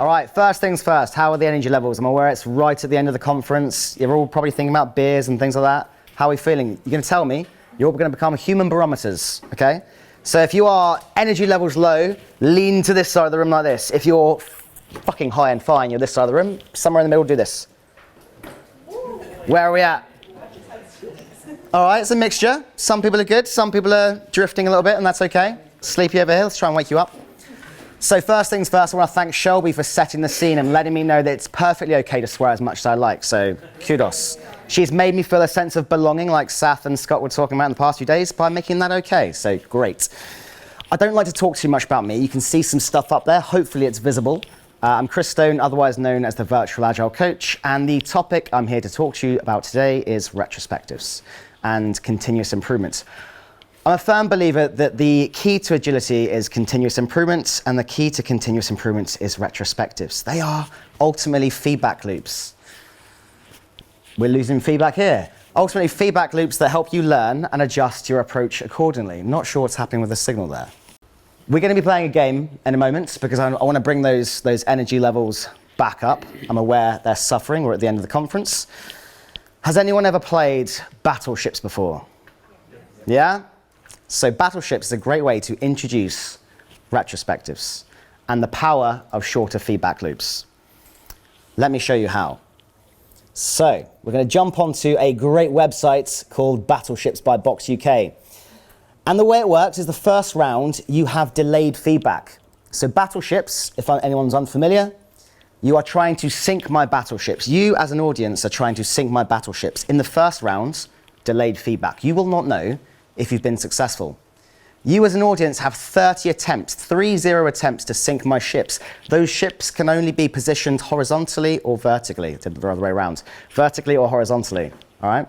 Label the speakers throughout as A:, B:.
A: All right, first things first, how are the energy levels? I'm aware it's right at the end of the conference. You're all probably thinking about beers and things like that. How are we feeling? You're going to tell me. You're all going to become human barometers, okay? So if you are energy levels low, lean to this side of the room like this. If you're fucking high and fine, you're this side of the room. Somewhere in the middle, do this. Where are we at? All right, it's a mixture. Some people are good, some people are drifting a little bit, and that's okay. Sleepy over here, let's try and wake you up. So first things first, I want to thank Shelby for setting the scene and letting me know that it's perfectly okay to swear as much as I like, so kudos. She's made me feel a sense of belonging, like Saf and Scott were talking about in the past few days, by making that okay, so great. I don't like to talk too much about me. You can see some stuff up there. Hopefully it's visible. I'm Chris Stone, otherwise known as the Virtual Agile Coach, and the topic I'm here to talk to you about today is retrospectives and continuous improvement. I'm a firm believer that the key to agility is continuous improvement, and the key to continuous improvement is retrospectives. They are ultimately feedback loops. We're losing feedback here. Ultimately, feedback loops that help you learn and adjust your approach accordingly. Not sure what's happening with the signal there. We're going to be playing a game in a moment because I want to bring those energy levels back up. I'm aware they're suffering. We're at the end of the conference. Has anyone ever played Battleships before? Yeah? So Battleships is a great way to introduce retrospectives and the power of shorter feedback loops. Let me show you how. So we're going to jump onto a great website called Battleships by Box UK. And the way it works is the first round, you have delayed feedback. So Battleships, if anyone's unfamiliar, you are trying to sync my battleships. You, as an audience, are trying to sync my battleships. In the first round, delayed feedback. You will not know if you've been successful. You, as an audience, have 30 attempts, 30 attempts to sync my ships. Those ships can only be positioned horizontally or vertically. I did the other way around. Vertically or horizontally, all right?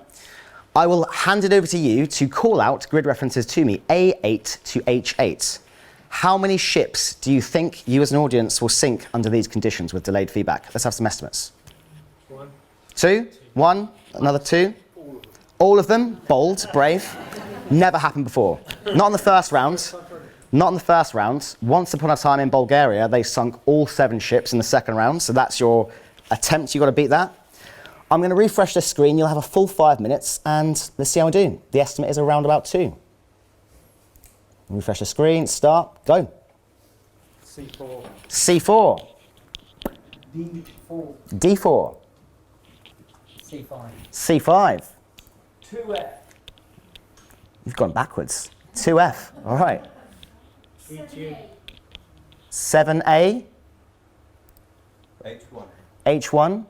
A: I will hand it over to you to call out grid references to me, A8 to H8. How many ships do you think you as an audience will sync under these conditions with delayed feedback? Let's have some estimates.
B: 1.
A: 2, 1, another 2. All of them, bold, brave. Never happened before. Not in the first round. Not in the first round. Once upon a time in Bulgaria, they sunk all 7 ships in the second round. So that's your attempt. You've got to beat that. I'm going to refresh this screen. You'll have a full 5 minutes, and let's see how we do. The estimate is around about 2. Refresh the screen. Start. Go.
B: C4.
A: C4.
B: D4.
A: D4.
B: C5.
A: C5.
B: 2F.
A: You've gone backwards. 2F. All right.
B: E2.
A: 7A.
C: H1.
A: H1.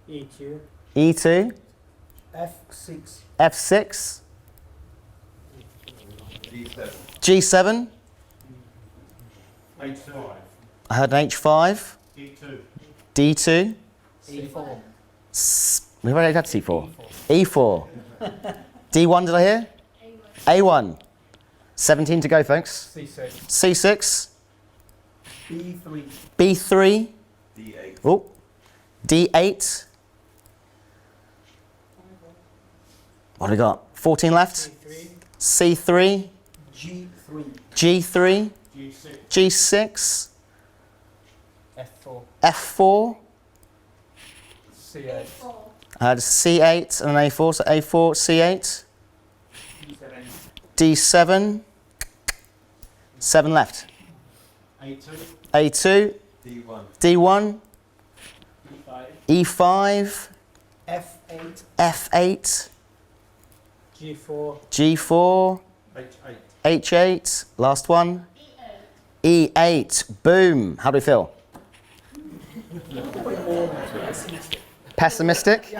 B: E2.
A: E2.
B: F6.
A: F6.
C: D7.
A: G7.
C: H5.
A: I heard an H5.
C: D2.
A: D2.
B: E4.
A: We've already had C4. E4. D1, did I hear? A1. 17 to go, folks.
B: C6.
A: C6.
B: B3.
A: B3.
C: D8.
A: Oh. D8. What have we got? 14 left.
B: C3.
A: C3.
B: G3.
A: G3.
C: G6.
A: G6.
B: F4.
A: F4.
B: C8.
A: I had a C8 and an A4, so A4, C8. D7. 7 left.
C: A2.
A: A2.
C: D1.
A: D1.
B: E5.
A: E5.
B: F8.
A: F8.
B: G4.
A: G4.
C: H8.
A: H8. Last one. E8. Boom. How do we feel? Pessimistic?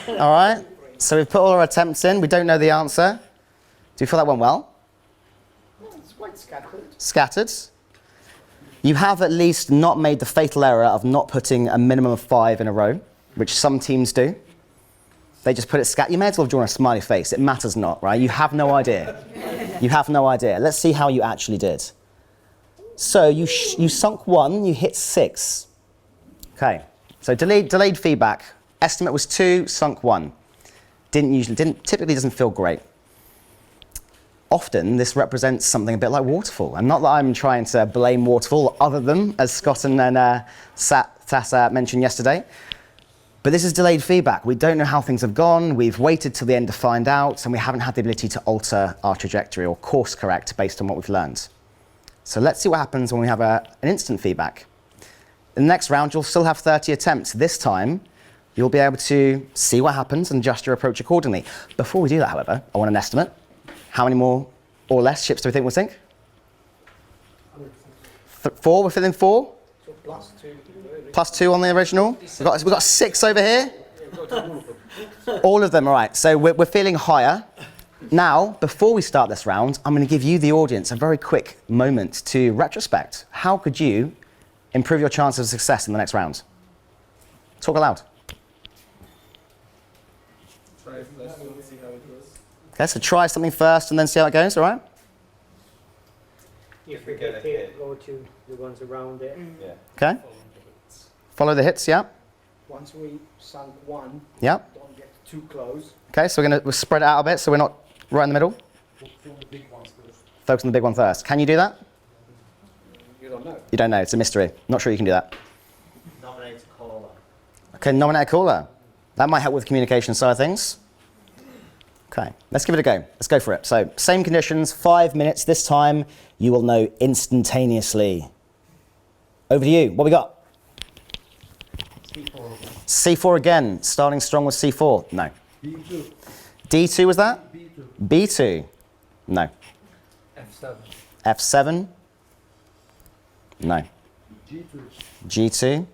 A: All right. So we've put all our attempts in. We don't know the answer. Do you feel that went well?
B: It's quite scattered.
A: Scattered. You have at least not made the fatal error of not putting a minimum of 5 in a row, which some teams do. They just put it scattered. You may as well have drawn a smiley face. It matters not, right? You have no idea. You have no idea. Let's see how you actually did. So you sunk 1, you hit 6. Okay. So delayed feedback. Estimate was 2, sunk 1. Typically doesn't feel great. often this represents something a bit like waterfall. And not that I'm trying to blame waterfall other than, as Scott and Tass mentioned yesterday, but this is delayed feedback. We don't know how things have gone. We've waited till the end to find out, and we haven't had the ability to alter our trajectory or course correct based on what we've learned. So let's see what happens when we have an instant feedback. In the next round, you'll still have 30 attempts. This time, you'll be able to see what happens and adjust your approach accordingly. Before we do that, however, I want an estimate. How many more or less ships do we think we'll sink? 4, we're filling 4?
B: So plus 2.
A: Plus 2 on the original. We've got 6 over here. All of them, all right. So we're feeling higher. Now, before we start this round, I'm going to give you, the audience, a very quick moment to retrospect. How could you improve your chances of success in the next round? Talk aloud.
C: Try first and see how it goes.
A: Okay, so try something first and then see how it goes, all right?
B: If
C: we
B: we
C: get
B: get
C: a
B: it,
C: hit.
B: go to the ones around it.
C: Yeah.
A: Okay. Follow the hits, yeah?
B: Once we sunk one,
A: Yeah.
B: don't get too close.
A: Okay, so we'll spread it out a bit so we're not right in the middle. Focus on the big one first. Can you do that?
B: You don't know.
A: You don't know, it's a mystery. Not sure you can do that.
C: Nominate a caller.
A: Okay, nominate a caller. That might help with the communication side of things. Okay, let's give it a go. Let's go for it. So, same conditions, 5 minutes. This time, you will know instantaneously. Over to you. What we got?
C: C4.
A: C4 again. Starting strong with C4. No.
C: B2.
A: D2 was that?
C: B2.
A: B2. No.
B: F7.
A: F7. No.
C: G2.
A: G2.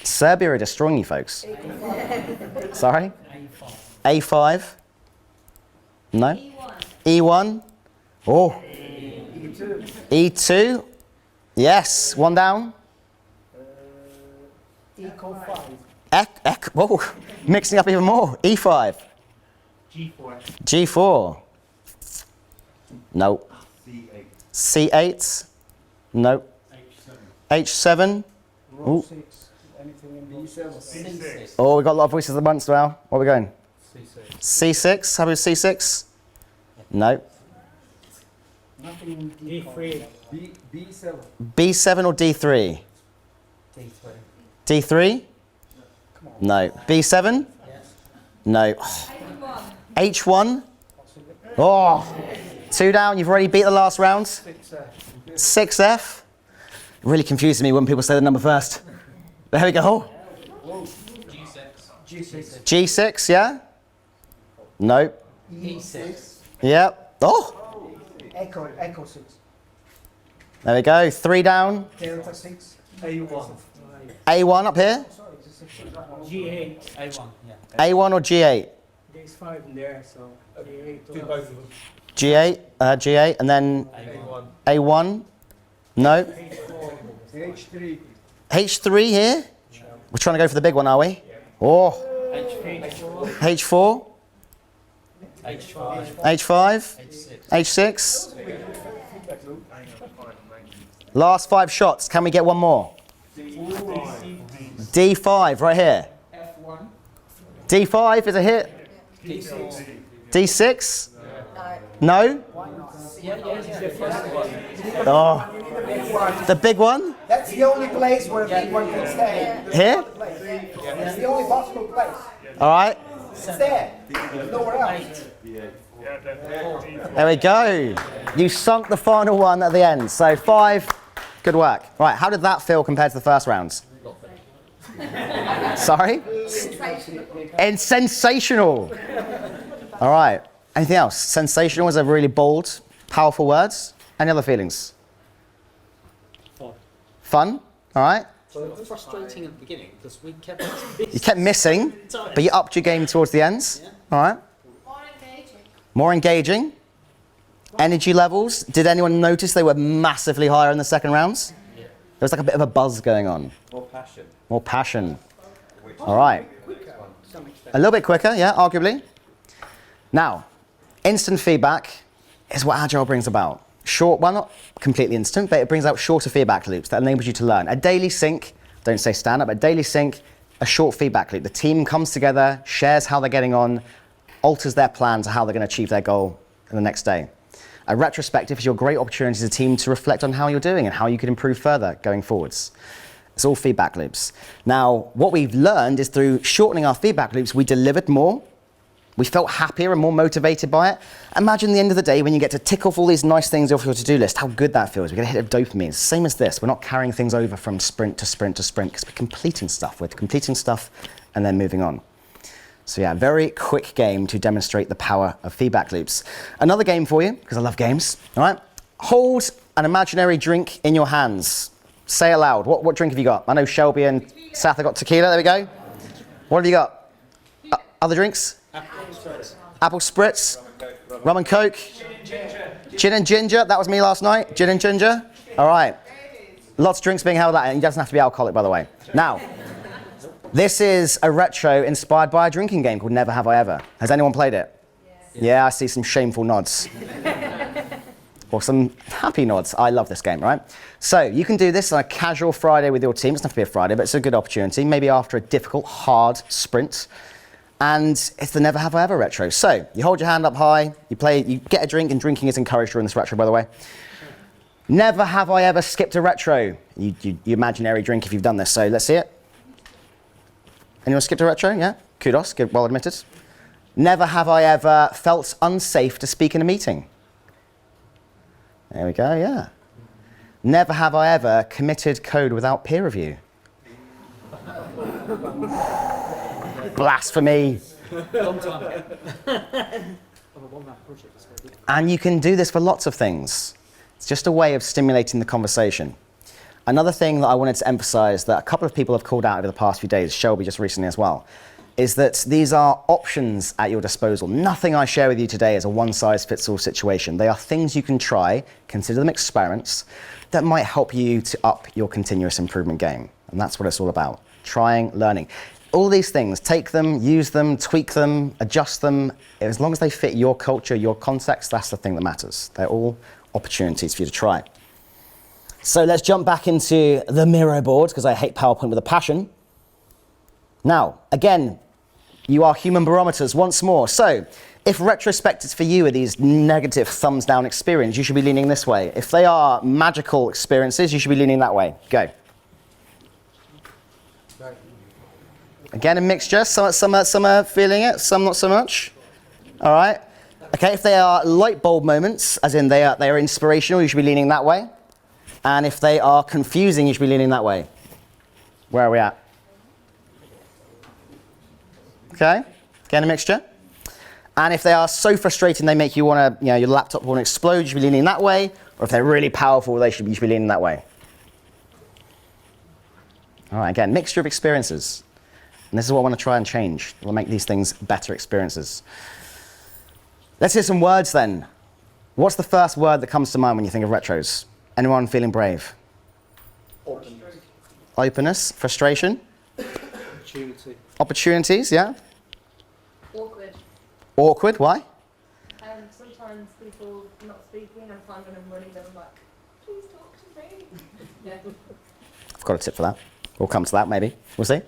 A: Serbia are destroying you, folks. Sorry? A5. No. E1. Oh.
B: E2.
A: E2. Yes. One down.
B: Eco 5.
A: Whoa. Mixing up even more. E5.
B: G4.
A: G4. No.
C: C8.
A: C8. No. H7.
B: Row
A: Ooh.
B: 6. Anything in
C: B7.
B: C6.
A: Oh, we've got a lot of voices at once now. Where are we going?
B: C6.
A: C6. How about C6? No.
B: Nothing in D3.
C: B7.
A: B7 or D3?
B: D3.
A: D3?
B: Come on.
A: No. B7?
B: Yes.
A: No. H1? Oh. 2 down. You've already beat the last round.
B: 6F.
A: 6F? It really confuses me when people say the number first. There we go.
B: G6.
A: G6, yeah? No.
B: E6.
A: Yep. Oh.
B: Echo 6.
A: There we go. 3 down.
B: Delta 6. A1.
A: A1 up here.
B: Sorry, it's a 6.
D: G8. A1, yeah.
A: A1 or G8?
B: There's 5 in there, so G8.
D: Do both of them.
A: G8, G8, and then
D: A1.
A: A1. No.
C: H3.
A: H3 here. We're trying to go for the big one, are we? Oh.
D: H4.
A: H4,
D: H5.
A: H5,
D: H6.
A: H6. Last 5 shots. Can we get one more? D5 right here.
B: F1.
A: D5 is a hit.
B: D6.
A: D6? No?
D: Yes, the first one.
A: Oh. The big one?
B: That's the only place where a big one can stay.
A: Here?
B: It's the only possible place.
A: All right.
B: It's there. There's nowhere else.
A: There we go. You sunk the final one at the end. So 5. Good work. Right. How did that feel compared to the first rounds? Sorry? And sensational. All right. Anything else? Sensational is a really bold, powerful words. Any other feelings?
D: Fun.
A: Fun? All right.
D: So it was frustrating at the beginning because we kept
A: You kept missing, but you upped your game towards the ends.
D: Yeah.
A: All right.
E: More engaging.
A: More engaging. Energy levels. Did anyone notice they were massively higher in the second rounds?
D: Yeah.
A: There was like a bit of a buzz going on.
C: More passion.
A: More passion. All right.
B: To some extent.
A: A little bit quicker, yeah, arguably. Now, instant feedback is what Agile brings about. Short, well, not completely instant, but it brings out shorter feedback loops that enables you to learn. A daily sync, don't say stand up, a daily sync, a short feedback loop. The team comes together, shares how they're getting on, alters their plan to how they're going to achieve their goal in the next day. A retrospective is your great opportunity as a team to reflect on how you're doing and how you could improve further going forwards. It's all feedback loops. Now, what we've learned is through shortening our feedback loops, we delivered more. We felt happier and more motivated by it. Imagine the end of the day when you get to tick off all these nice things off your to-do list, how good that feels. We get a hit of dopamine. Same as this. We're not carrying things over from sprint to sprint to sprint because we're completing stuff. We're completing stuff and then moving on. So yeah, very quick game to demonstrate the power of feedback loops. Another game for you, because I love games, all right? Hold an imaginary drink in your hands. Say it loud. What drink have you got? I know Shelby and Seth have got tequila. There we go. What have you got? Other drinks? Apple Spritz. Rum and Coke. Gin and ginger. That was me last night. Gin and ginger. All right. Lots of drinks being held out, and it doesn't have to be alcoholic, by the way. Now, this is a retro inspired by a drinking game called Never Have I Ever. Has anyone played it? Yeah, I see some shameful nods. Or some happy nods. I love this game, right? So you can do this on a casual Friday with your team. It doesn't have to be a Friday, but it's a good opportunity. Maybe after a difficult, hard sprint. And it's the Never Have I Ever retro. So you hold your hand up high, you get a drink, and drinking is encouraged during this retro, by the way. Never have I ever skipped a retro. You imaginary drink if you've done this. So let's see it. Anyone skipped a retro? Yeah? Kudos, good, well admitted. Never have I ever felt unsafe to speak in a meeting. There we go, yeah. Never have I ever committed code without peer review. Blasphemy. And you can do this for lots of things. It's just a way of stimulating the conversation. Another thing that I wanted to emphasize that a couple of people have called out over the past few days, Shelby just recently as well, is that these are options at your disposal. Nothing I share with you today is a one-size-fits-all situation. They are things you can try, consider them experiments, that might help you to up your continuous improvement game. And that's what it's all about, trying, learning. All these things, take them, use them, tweak them, adjust them. As long as they fit your culture, your context, that's the thing that matters. They're all opportunities for you to try. So let's jump back into the Miro board, because I hate PowerPoint with a passion. Now, again, you are human barometers once more. So if retrospectives for you are these negative thumbs down experiences, you should be leaning this way. If they are magical experiences, you should be leaning that way. Go. Again, a mixture. Some are feeling it, some not so much. All right. Okay, if they are light bulb moments, as in they are inspirational, you should be leaning that way. And if they are confusing, you should be leaning that way. Where are we at? Okay, again a mixture. And if they are so frustrating they make you want to, your laptop want to explode, you should be leaning that way. Or if they're really powerful, you should be leaning that way. All right, again, mixture of experiences. And this is what I want to try and change. We'll make these things better experiences. Let's hear some words then. What's the first word that comes to mind when you think of retros? Anyone feeling brave?
D: Openness.
A: Openness, frustration?
D: Opportunity.
A: Opportunities, yeah?
E: Awkward.
A: Awkward, why?
E: Sometimes people not speaking, I find when I'm running them, I'm like, please talk to me. Yeah.
A: I've got a tip for that. We'll come to that, maybe. We'll see.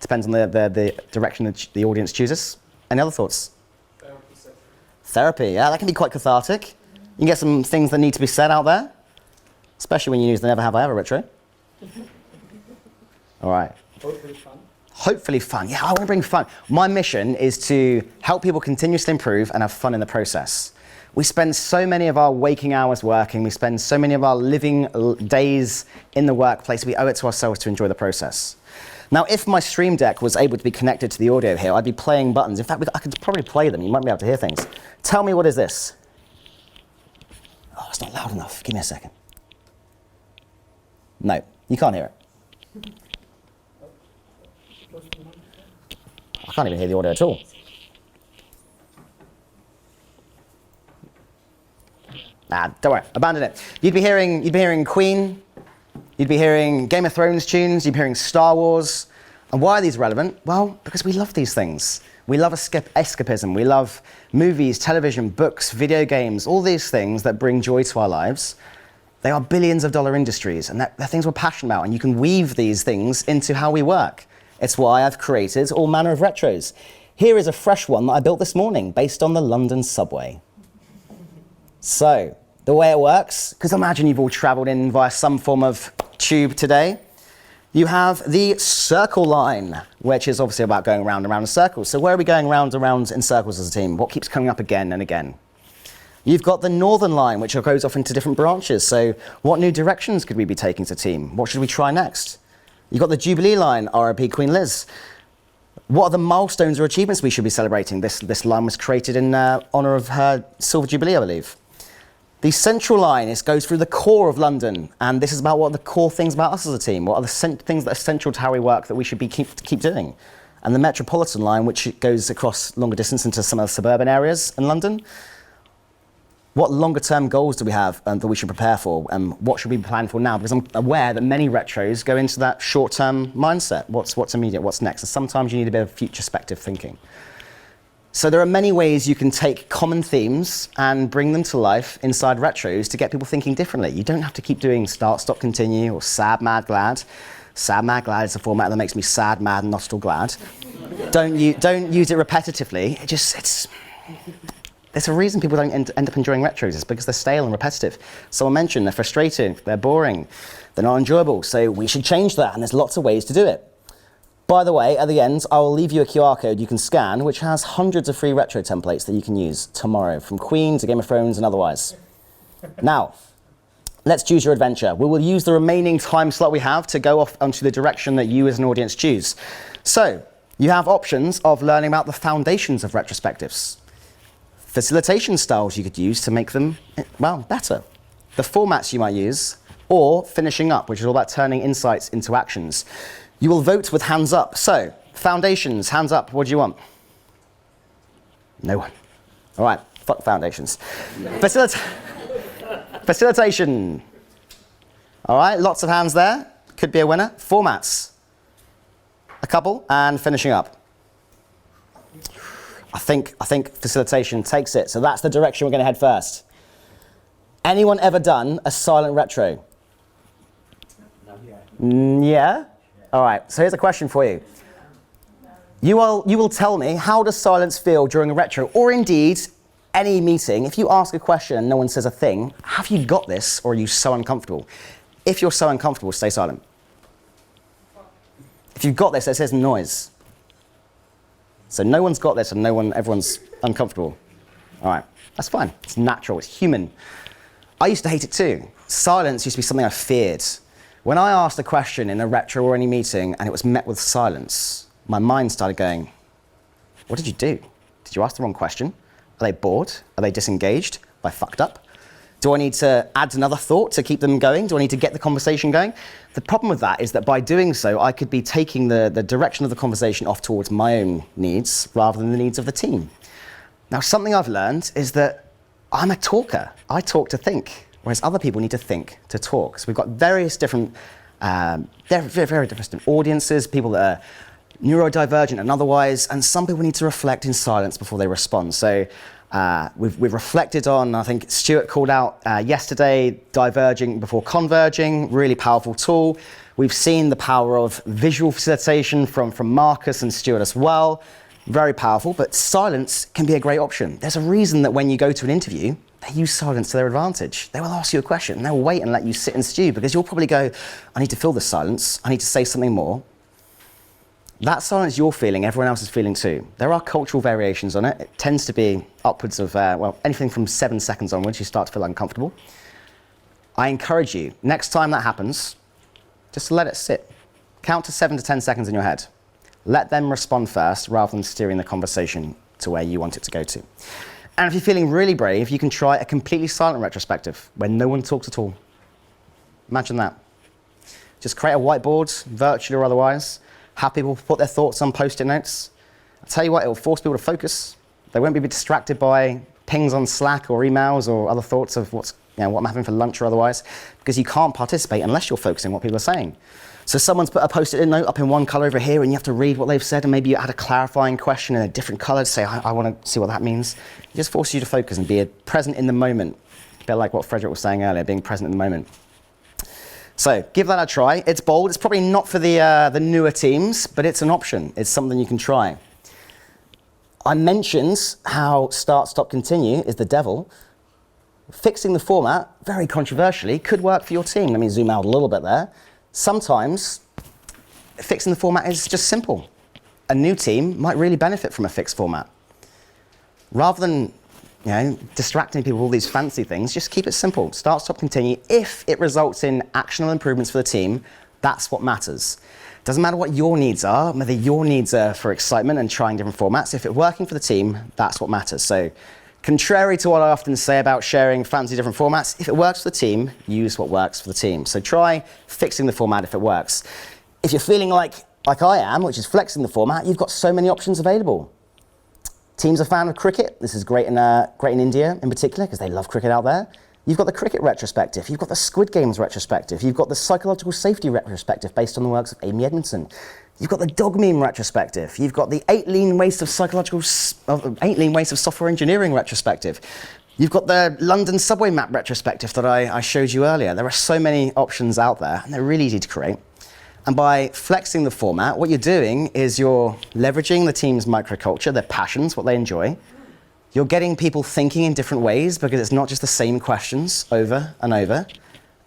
A: Depends on the direction that the audience chooses. Any other thoughts? Therapy, yeah, that can be quite cathartic. You can get some things that need to be said out there, especially when you use the Never Have I Ever retro. All right.
D: Hopefully fun.
A: Hopefully fun. Yeah, I want to bring fun. My mission is to help people continuously improve and have fun in the process. We spend so many of our waking hours working. We spend so many of our living days in the workplace. We owe it to ourselves to enjoy the process. Now, if my Stream Deck was able to be connected to the audio here, I'd be playing buttons. In fact, I could probably play them. You might be able to hear things. Tell me, what is this? Oh, it's not loud enough. Give me a second. No, you can't hear it. I can't even hear the audio at all. Nah, don't worry, abandon it. You'd be hearing Queen, you'd be hearing Game of Thrones tunes, you'd be hearing Star Wars. And why are these relevant? Well, because we love these things. We love escapism. We love movies, television, books, video games, all these things that bring joy to our lives. They are billions of dollar industries, and they're things we're passionate about, and you can weave these things into how we work. It's why I've created all manner of retros. Here is a fresh one that I built this morning based on the London subway. So, the way it works, because imagine you've all travelled in via some form of tube today. You have the circle line, which is obviously about going round and round in circles. So where are we going round and round in circles as a team? What keeps coming up again and again? You've got the northern line, which goes off into different branches. So what new directions could we be taking as a team? What should we try next? You've got the Jubilee line, RIP Queen Liz. What are the milestones or achievements we should be celebrating? This line was created in honour of her Silver Jubilee, I believe. The central line goes through the core of London, and this is about what are the core things about us as a team. What are the things that are central to how we work that we should be keep doing? And the Metropolitan line, which goes across longer distance into some of the suburban areas in London. What longer term goals do we have that we should prepare for? And what should we plan for now? Because I'm aware that many retros go into that short term mindset. What's immediate, what's next? And sometimes you need a bit of future-spective thinking. So there are many ways you can take common themes and bring them to life inside retros to get people thinking differently. You don't have to keep doing start, stop, continue, or sad, mad, glad. Sad, mad, glad is a format that makes me sad, mad, and not at all glad. Don't use it repetitively. There's a reason people don't end up enjoying retros. It's because they're stale and repetitive. Someone mentioned they're frustrating, they're boring, they're not enjoyable. So we should change that, and there's lots of ways to do it. By the way, at the end, I will leave you a QR code you can scan, which has hundreds of free retro templates that you can use tomorrow, from Queen to Game of Thrones and otherwise. Now, let's choose your adventure. We will use the remaining time slot we have to go off onto the direction that you as an audience choose. So, you have options of learning about the foundations of retrospectives, facilitation styles you could use to make them, well, better, the formats you might use, or finishing up, which is all about turning insights into actions. You will vote with hands up. So, foundations, hands up, what do you want? No one. All right, fuck foundations. Facilitation. All right, lots of hands there. Could be a winner. Formats. A couple, and finishing up. I think facilitation takes it, so that's the direction we're going to head first. Anyone ever done a silent retro? Yeah? All right, so here's a question for you. You will tell me, how does silence feel during a retro, or indeed any meeting? If you ask a question and no one says a thing, have you got this, or are you so uncomfortable? If you're so uncomfortable, stay silent. If you've got this, there's some noise. So no one's got this and everyone's uncomfortable. All right, that's fine. It's natural, it's human. I used to hate it too. Silence used to be something I feared. When I asked a question in a retro or any meeting and it was met with silence, my mind started going, what did you do? Did you ask the wrong question? Are they bored? Are they disengaged? Have I fucked up? Do I need to add another thought to keep them going? Do I need to get the conversation going? The problem with that is that by doing so, I could be taking the direction of the conversation off towards my own needs rather than the needs of the team. Now, something I've learned is that I'm a talker. I talk to think, whereas other people need to think to talk. So we've got various different, very different audiences, people that are neurodivergent and otherwise, and some people need to reflect in silence before they respond. So we've reflected on, I think Stuart called out yesterday, diverging before converging, really powerful tool. We've seen the power of visual facilitation from Marcus and Stuart as well. Very powerful, but silence can be a great option. There's a reason that when you go to an interview, they use silence to their advantage. They will ask you a question and they'll wait and let you sit and stew because you'll probably go, I need to fill this silence, I need to say something more. That silence you're feeling, everyone else is feeling too. There are cultural variations on it. It tends to be upwards of, anything from 7 seconds onwards, you start to feel uncomfortable. I encourage you, next time that happens, just let it sit. Count to 7 to 10 seconds in your head. Let them respond first rather than steering the conversation to where you want it to go to. And if you're feeling really brave, you can try a completely silent retrospective where no one talks at all. Imagine that. Just create a whiteboard, virtually or otherwise. Have people put their thoughts on post-it notes. I'll tell you what, it will force people to focus. They won't be distracted by pings on Slack or emails or other thoughts of what I'm having for lunch or otherwise, because you can't participate unless you're focusing on what people are saying. So someone's put a post-it note up in one color over here and you have to read what they've said, and maybe you add a clarifying question in a different color to say, I want to see what that means. It just forces you to focus and be present in the moment. A bit like what Frederick was saying earlier, being present in the moment. So give that a try. It's bold. It's probably not for the newer teams, but it's an option. It's something you can try. I mentioned how start, stop, continue is the devil. fixing the format, very controversially, could work for your team. Let me zoom out a little bit there. Sometimes fixing the format is just simple. A new team might really benefit from a fixed format. Rather than distracting people with all these fancy things, just keep it simple. Start, stop, continue. If it results in actionable improvements for the team, that's what matters. Doesn't matter what your needs are, whether your needs are for excitement and trying different formats. If it's working for the team, that's what matters. So, contrary to what I often say about sharing fancy different formats, if it works for the team, use what works for the team. So try fixing the format if it works. If you're feeling like I am, which is flexing the format, you've got so many options available. Teams are fan of cricket. This is great in India in particular, because they love cricket out there. You've got the cricket retrospective. You've got the Squid Games retrospective. You've got the psychological safety retrospective based on the works of Amy Edmondson. You've got the dog meme retrospective. You've got the 8 lean ways of software engineering retrospective. You've got the London subway map retrospective that I showed you earlier. There are so many options out there, and they're really easy to create. And by flexing the format, what you're doing is you're leveraging the team's microculture, their passions, what they enjoy. You're getting people thinking in different ways because it's not just the same questions over and over,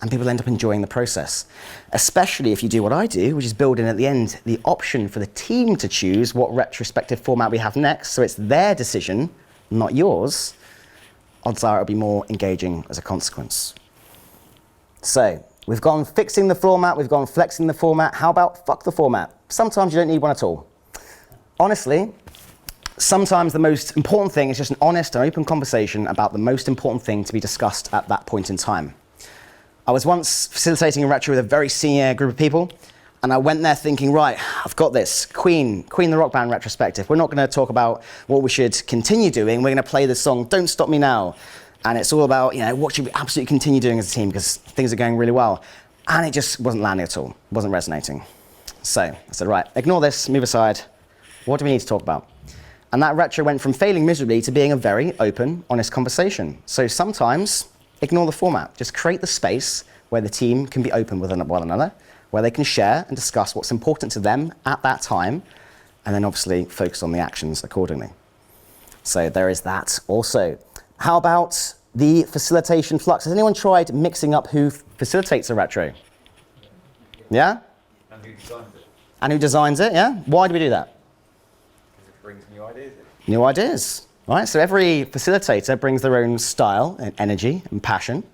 A: and people end up enjoying the process. Especially if you do what I do, which is build in at the end the option for the team to choose what retrospective format we have next, so it's their decision, not yours. Odds are it'll be more engaging as a consequence. So, we've gone fixing the format, we've gone flexing the format. How about fuck the format? Sometimes you don't need one at all. Honestly, sometimes the most important thing is just an honest and open conversation about the most important thing to be discussed at that point in time. I was once facilitating a retro with a very senior group of people, and I went there thinking, right, I've got this, Queen the rock band retrospective. We're not going to talk about what we should continue doing. We're going to play the song Don't Stop Me Now. And it's all about, what should we absolutely continue doing as a team because things are going really well. And it just wasn't landing at all, wasn't resonating. So I said, right, ignore this, move aside. What do we need to talk about? And that retro went from failing miserably to being a very open, honest conversation. So sometimes, ignore the format. Just create the space where the team can be open with one another, where they can share and discuss what's important to them at that time, and then obviously focus on the actions accordingly. So there is that also. How about the facilitation flux? Has anyone tried mixing up who facilitates a retro? Yeah?
C: And who designs it?
A: And who designs it, yeah? Why do we do that?
C: Because it brings new ideas in.
A: New ideas, right? So every facilitator brings their own style and energy and passion.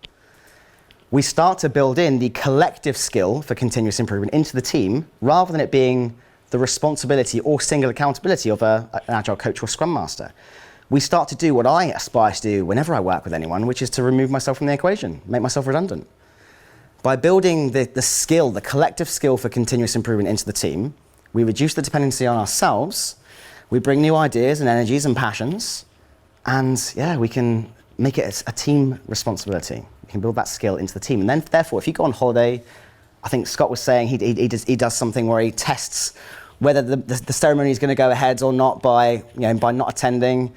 A: We start to build in the collective skill for continuous improvement into the team, rather than it being the responsibility or single accountability of an Agile coach or Scrum Master. We start to do what I aspire to do whenever I work with anyone, which is to remove myself from the equation, make myself redundant. By building the skill, the collective skill for continuous improvement into the team, we reduce the dependency on ourselves, we bring new ideas and energies and passions, and we can make it a team responsibility. We can build that skill into the team. And then, therefore, if you go on holiday, I think Scott was saying he does something where he tests whether the ceremony is going to go ahead or not by not attending.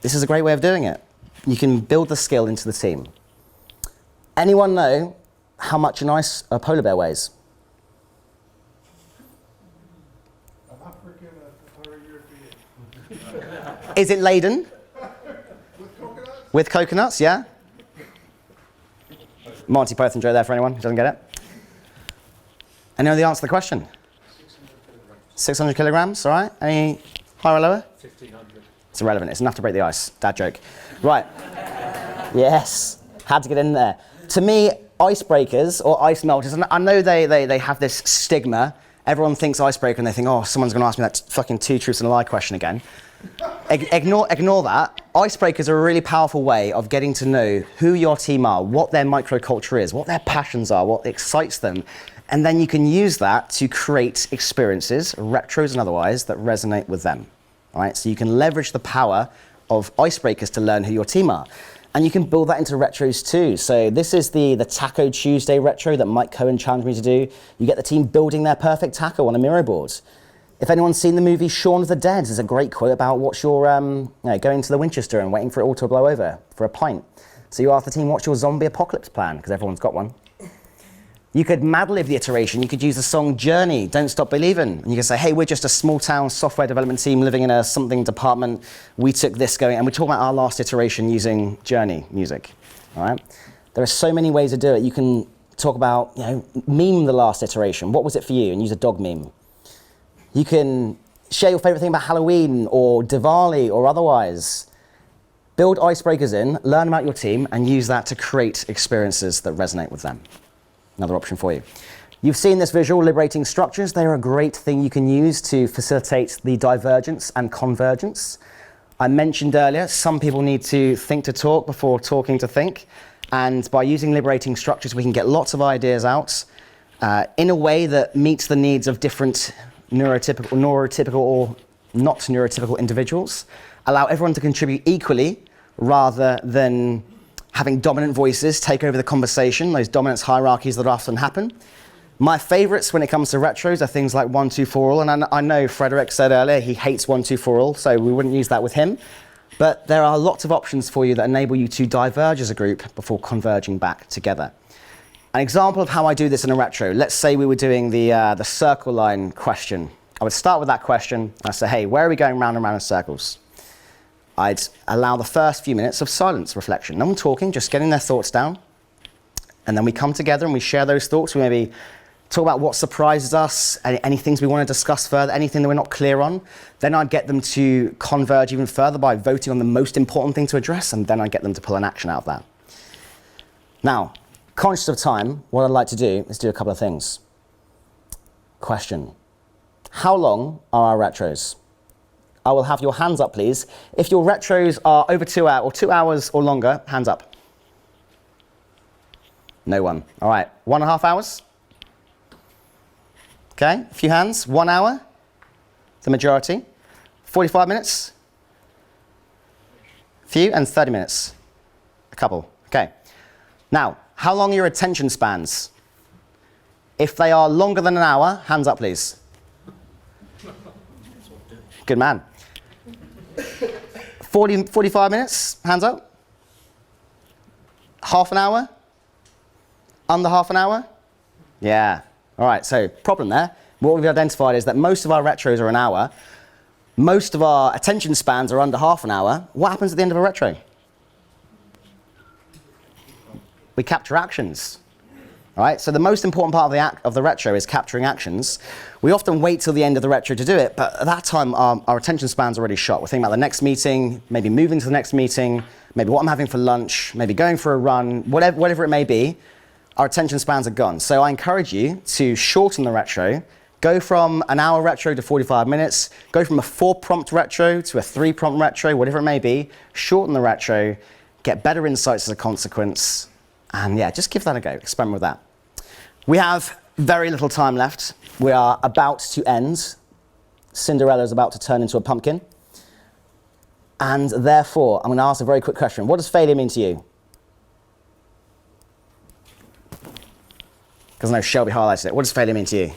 A: This is a great way of doing it. You can build the skill into the team. Anyone know how much a polar bear weighs?
F: I'm African or European.
A: Is it laden?
F: With coconuts?
A: With coconuts, yeah? Monty Python joke there for anyone who doesn't get it. And know the answer to the question? 600 kilograms, all right? Any higher or lower?
D: 1,500.
A: It's irrelevant. It's enough to break the ice. Dad joke. Right. Yes. Had to get in there. To me, icebreakers or ice melters, and I know they have this stigma. Everyone thinks icebreaker and they think, oh, someone's going to ask me that fucking 2 truths and a lie question again. Ignore that. Icebreakers are a really powerful way of getting to know who your team are, what their microculture is, what their passions are, what excites them. And then you can use that to create experiences, retros and otherwise, that resonate with them. All right? So you can leverage the power of icebreakers to learn who your team are. And you can build that into retros too. So this is the Taco Tuesday retro that Mike Cohen challenged me to do. You get the team building their perfect taco on a Miro board. If anyone's seen the movie Shaun of the Dead, there's a great quote about what's your, going to the Winchester and waiting for it all to blow over for a pint. So you ask the team, what's your zombie apocalypse plan? Because everyone's got one. You could mad-lib the iteration. You could use the song Journey, Don't Stop Believin'. And you can say, hey, we're just a small-town software development team living in a something department. We took this going, and we're talking about our last iteration using Journey music. all right? There are so many ways to do it. You can talk about, meme the last iteration. What was it for you? And use a dog meme. You can share your favorite thing about Halloween or Diwali or otherwise. Build icebreakers in, learn about your team, and use that to create experiences that resonate with them. Another option for you. You've seen this visual, liberating structures. They're a great thing you can use to facilitate the divergence and convergence. I mentioned earlier, some people need to think to talk before talking to think. And by using liberating structures, we can get lots of ideas out in a way that meets the needs of different neurotypical or not neurotypical individuals. Allow everyone to contribute equally rather than having dominant voices take over the conversation, those dominance hierarchies that often happen. My favorites when it comes to retros are things like 1, 2, 4 all, and I know Frederick said earlier he hates 1, 2, 4 all, so we wouldn't use that with him. But there are lots of options for you that enable you to diverge as a group before converging back together. An example of how I do this in a retro, let's say we were doing the circle line question. I would start with that question, and I'd say, hey, where are we going round and round in circles? I'd allow the first few minutes of silence reflection. No one talking, just getting their thoughts down. And then we come together and we share those thoughts. We maybe talk about what surprises us, any things we want to discuss further, anything that we're not clear on. Then I'd get them to converge even further by voting on the most important thing to address, and then I'd get them to pull an action out of that. Now, conscious of time, what I'd like to do is do a couple of things. Question. How long are our retros? I will have your hands up, please. If your retros are over 2 hours or 2 hours or longer, hands up. No one. All right, 1.5 hours? Okay, a few hands. 1 hour, the majority. 45 minutes, a few, and 30 minutes, a couple. Okay. Now, how long are your attention spans? If they are longer than an hour, hands up, please. Good man. 45 minutes, hands up. Half an hour? Under half an hour? Yeah. All right, so problem there. What we've identified is that most of our retros are an hour. Most of our attention spans are under half an hour. What happens at the end of a retro? We capture actions. All right, so the most important part of the retro is capturing actions. We often wait till the end of the retro to do it, but at that time our attention span's already shot. We're thinking about the next meeting, maybe moving to the next meeting, maybe what I'm having for lunch, maybe going for a run, whatever it may be. Our attention spans are gone. So I encourage you to shorten the retro, go from an hour retro to 45 minutes, go from a 4-prompt retro to a 3-prompt retro, whatever it may be, shorten the retro, get better insights as a consequence, and yeah, just give that a go, experiment with that. We have very little time left. We are about to end. Cinderella is about to turn into a pumpkin. And therefore, I'm going to ask a very quick question. What does failure mean to you? Because I know Shelby highlighted it. What does failure mean to you?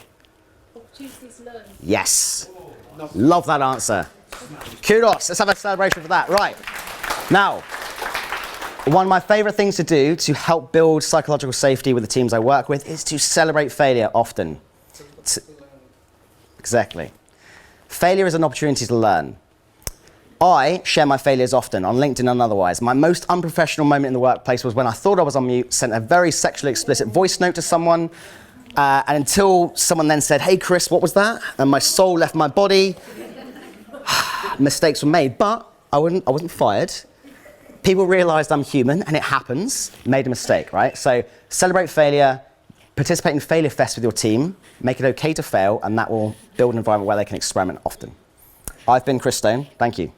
E: Opportunities to learn.
A: Yes. Love that answer. Kudos. Let's have a celebration for that. Right. Now, one of my favorite things to do to help build psychological safety with the teams I work with is to celebrate failure often. Exactly. Failure is an opportunity to learn. I share my failures often on LinkedIn and otherwise. My most unprofessional moment in the workplace was when I thought I was on mute, sent a very sexually explicit voice note to someone, and until someone then said, "Hey Chris, what was that?" and my soul left my body, mistakes were made, but I wasn't fired. People realized I'm human and it happens, made a mistake, right? So celebrate failure, participate in Failure Fest with your team, make it okay to fail, and that will build an environment where they can experiment often. I've been Chris Stone, thank you.